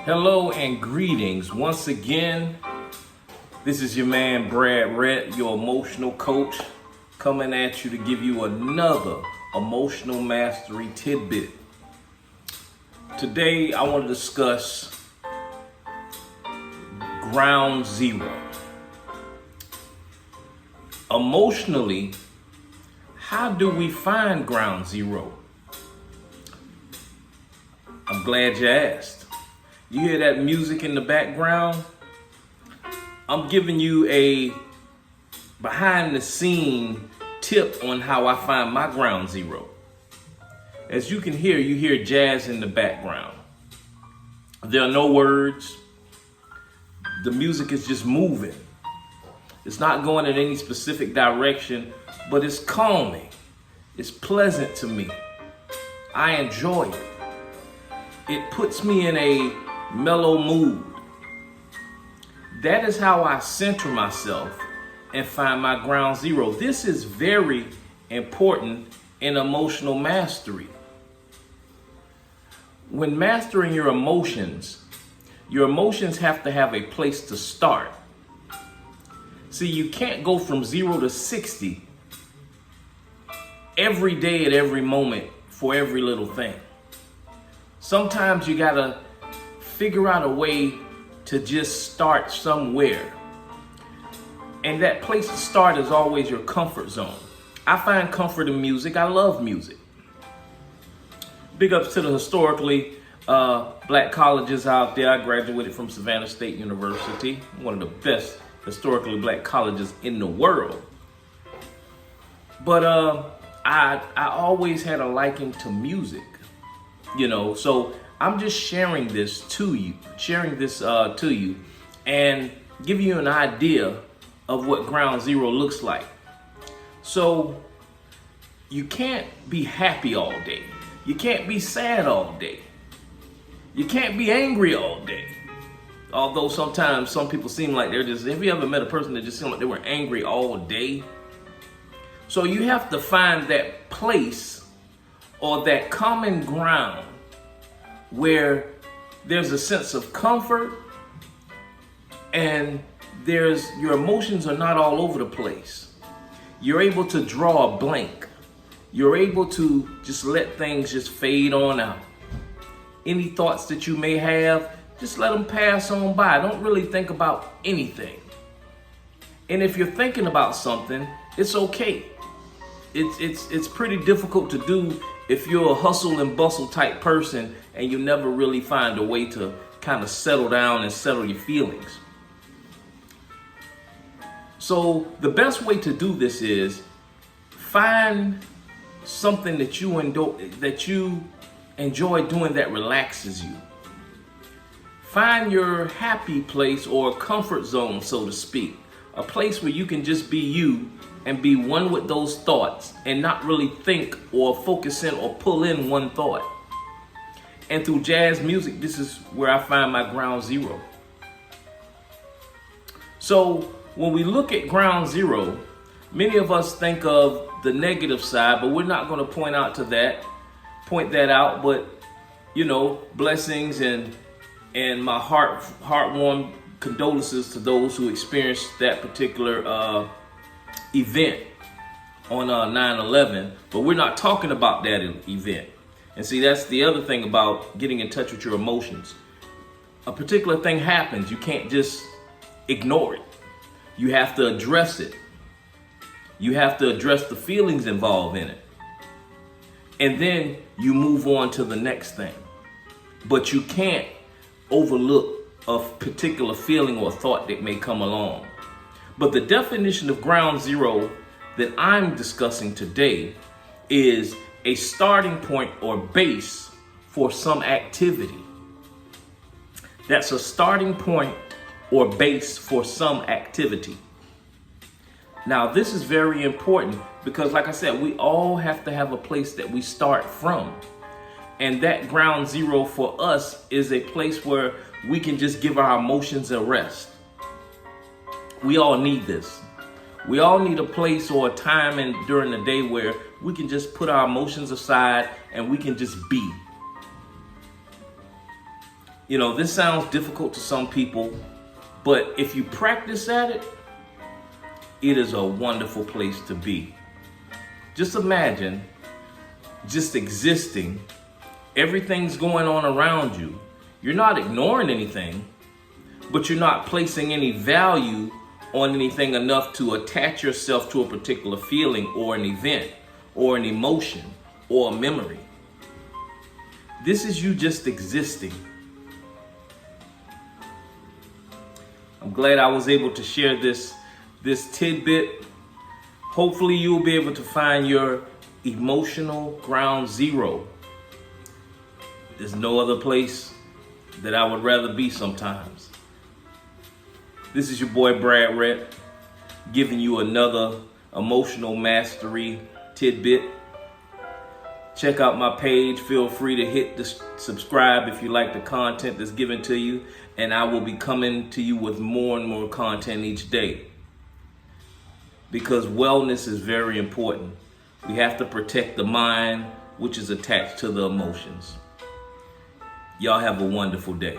Hello and greetings. Once again, this is your man Brad Rett, your emotional coach, coming at you to give you another emotional mastery tidbit. Today, I want to discuss ground zero. Emotionally, how do we find ground zero? I'm glad you asked. You hear that music in the background? I'm giving you a behind the scene tip on how I find my ground zero. As you can hear, you hear jazz in the background. There are no words. The music is just moving. It's not going in any specific direction, but it's calming. It's pleasant to me. I enjoy it. It puts me in a mellow mood. That is how I center myself and find my ground zero. This is very important in emotional mastery. When mastering your emotions have to have a place to start. See, you can't go from 0 to 60 every day at every moment for every little thing. Sometimes you gotta figure out a way to just start somewhere. And that place to start is always your comfort zone. I find comfort in music. I love music. Big ups to the historically black colleges out there. I graduated from Savannah State University, one of the best historically black colleges in the world. But I always had a liking to music. So I'm just sharing this to you, and giving you an idea of what ground zero looks like. So you can't be happy all day. You can't be sad all day. You can't be angry all day. Although sometimes some people seem like they're just, have you ever met a person that just seemed like they were angry all day? So you have to find that place or that common ground where there's a sense of comfort and your emotions are not all over the place. You're able to draw a blank. You're able to just let things just fade on out. Any thoughts that you may have, just let them pass on by. Don't really think about anything. And if you're thinking about something, it's okay. It's pretty difficult to do if you're a hustle and bustle type person and you never really find a way to kind of settle down and settle your feelings. So the best way to do this is find something that you enjoy doing that relaxes you. Find your happy place or comfort zone, so to speak. A place where you can just be you and be one with those thoughts and not really think or focus in or pull in one thought. And through jazz music, this is where I find my ground zero. So when we look at ground zero, many of us think of the negative side, but we're not going to point that out. But blessings and my heartwarm condolences to those who experienced that particular event on 9/11, but we're not talking about that event. And see, that's the other thing about getting in touch with your emotions. A particular thing happens, you can't just ignore it. You have to address it. You have to address the feelings involved in it. And then you move on to the next thing. But you can't overlook a particular feeling or thought that may come along. But the definition of ground zero that I'm discussing today is a starting point or base for some activity. That's a starting point or base for some activity. Now, this is very important because, like I said, we all have to have a place that we start from. And that ground zero for us is a place where we can just give our emotions a rest. We all need this. We all need a place or a time during the day where we can just put our emotions aside and we can just be. This sounds difficult to some people, but if you practice at it, it is a wonderful place to be. Just imagine just existing. Everything's going on around you. You're not ignoring anything, but you're not placing any value on anything enough to attach yourself to a particular feeling or an event or an emotion or a memory. This is you just existing. I'm glad I was able to share this tidbit. Hopefully you'll be able to find your emotional ground zero. There's no other place that I would rather be sometimes. This is your boy Brad Rett, giving you another emotional mastery tidbit. Check out my page. Feel free to hit the subscribe if you like the content that's given to you, and I will be coming to you with more and more content each day, because wellness is very important. We have to protect the mind, which is attached to the emotions. Y'all have a wonderful day.